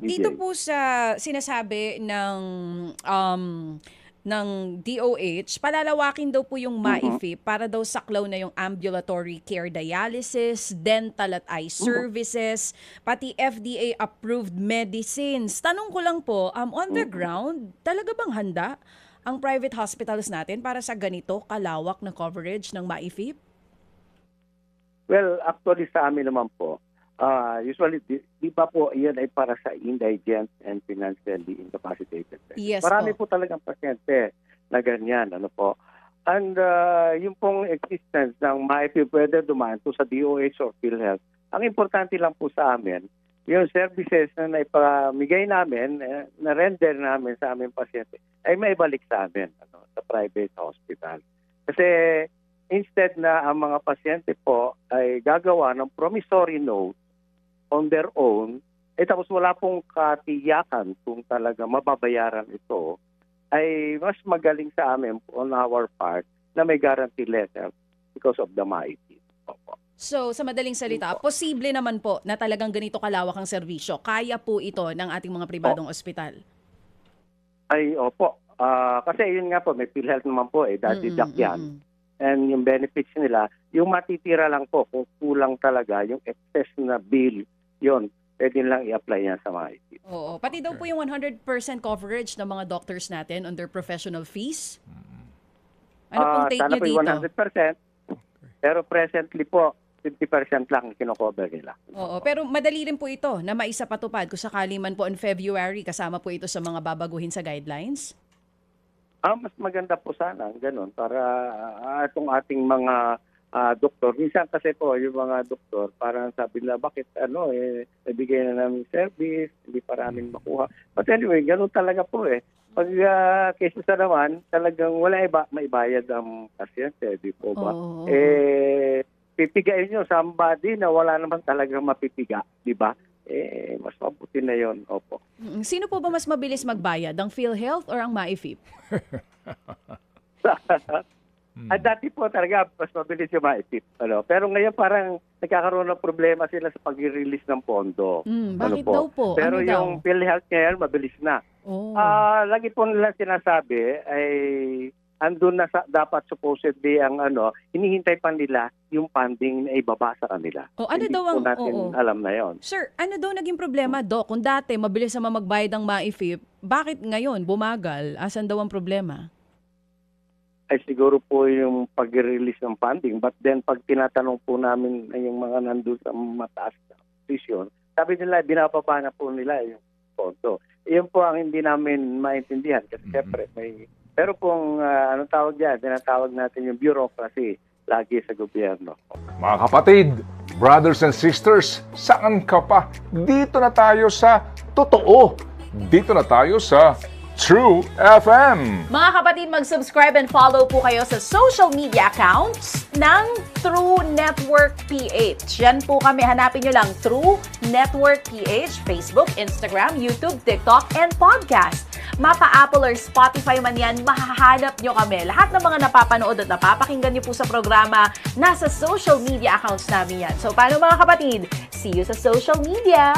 dito DJ. po sa sinasabi um, ng DOH, palalawakin daw po yung Mhm. MAIFIP para daw saklaw na yung ambulatory care dialysis, dental at eye Mhm. services, pati FDA-approved medicines. Tanong ko lang po, on the Mhm. ground, talaga bang handa ang private hospitals natin para sa ganito kalawak na coverage ng MAIFIP? Well, actually sa amin naman po, usually, di ba po iyan ay para sa indigent and financially incapacitated persons. Yes Marami po. po talagang pasyente na ganyan, ano po. And yung pong existence ng MAIFI pwede dumaan po sa DOH or PhilHealth. Ang importante lang po sa amin, yung services na naipamigay namin, na-render namin sa aming pasyente, ay maibalik sa amin, sa private hospital. Kasi instead na ang mga pasyente po ay gagawa ng promissory note on their own, tapos wala pong katiyakan kung talaga mababayaran ito, ay mas magaling sa amin on our part na may guarantee letter because of the MAIP. Opo. So, sa madaling salita, posible naman po na talagang ganito kalawak ang serbisyo. Kaya po ito ng ating mga pribadong ospital. Ay, opo. Kasi yun nga po, may PhilHealth naman po, dadidak yan. Mm. And yung benefits nila, yung matitira lang po, kung kulang talaga, yung excess na bill, yun, pwede lang i-apply yan sa MAIP. Oo. Pati daw po yung 100% coverage ng mga doctors natin on their professional fees. Ano pong take Sana nyo po yung dito? 100%, pero presently po, 50% lang kino-cover nila. Oo. Pero madali rin po ito na maisapatupad kung sakali man po on February, kasama po ito sa mga babaguhin sa guidelines? Mas maganda po sana, ganun, para itong ating mga doktor. Minsan kasi po, yung mga doktor, parang sabi nila, bakit nabigay na namin service, hindi pa namin makuha. But anyway, ganun talaga po eh. Pag kaysa sa naman, talagang wala maibayad ang pasyente, di po ba? Oo. Pipigain nyo somebody na wala naman talagang mapipiga, di ba? Mas mabuti na yon. Opo. Sino po ba mas mabilis magbayad? Ang PhilHealth or ang MAIFIP? At dati po talaga, mas mabilis yung maisip. Pero ngayon parang nagkakaroon ng problema sila sa pag-release ng pondo. Bakit daw po? Pero Ano yung daw? PhilHealth ngayon, mabilis na. Oh. Lagi po nila sinasabi ay andun na dapat supposedly ang hinihintay pa nila yung funding na ibaba sa kanila. O, ano Hindi daw po ang- natin oo. alam na yon. Sir, ano daw naging problema, Doc? Kung dati mabilis naman magbayad ng MAIFIP, bakit ngayon bumagal? Asan daw ang problema? Ay siguro po yung pag-release ng funding. But then pag tinatanong po namin yung mga nandun sa mataas na posisyon, sabi nila binababa na po nila yung pondo. Iyon po ang hindi namin maintindihan kasi siyempre may... Pero kung anong tawag yan, tinatawag natin yung bureaucracy lagi sa gobyerno. Mga kapatid, brothers and sisters, saan ka pa? Dito na tayo sa totoo. Dito na tayo sa True FM. Mga kapatid, mag-subscribe and follow po kayo sa social media accounts ng True Network PH. Yan po kami, hanapin nyo lang True Network PH, Facebook, Instagram, YouTube, TikTok, and podcast. Mapa Apple or Spotify man yan, mahahanap nyo kami. Lahat ng mga napapanood at napapakinggan nyo po sa programa, nasa social media accounts namin yan. So, paano mga kapatid? See you sa social media!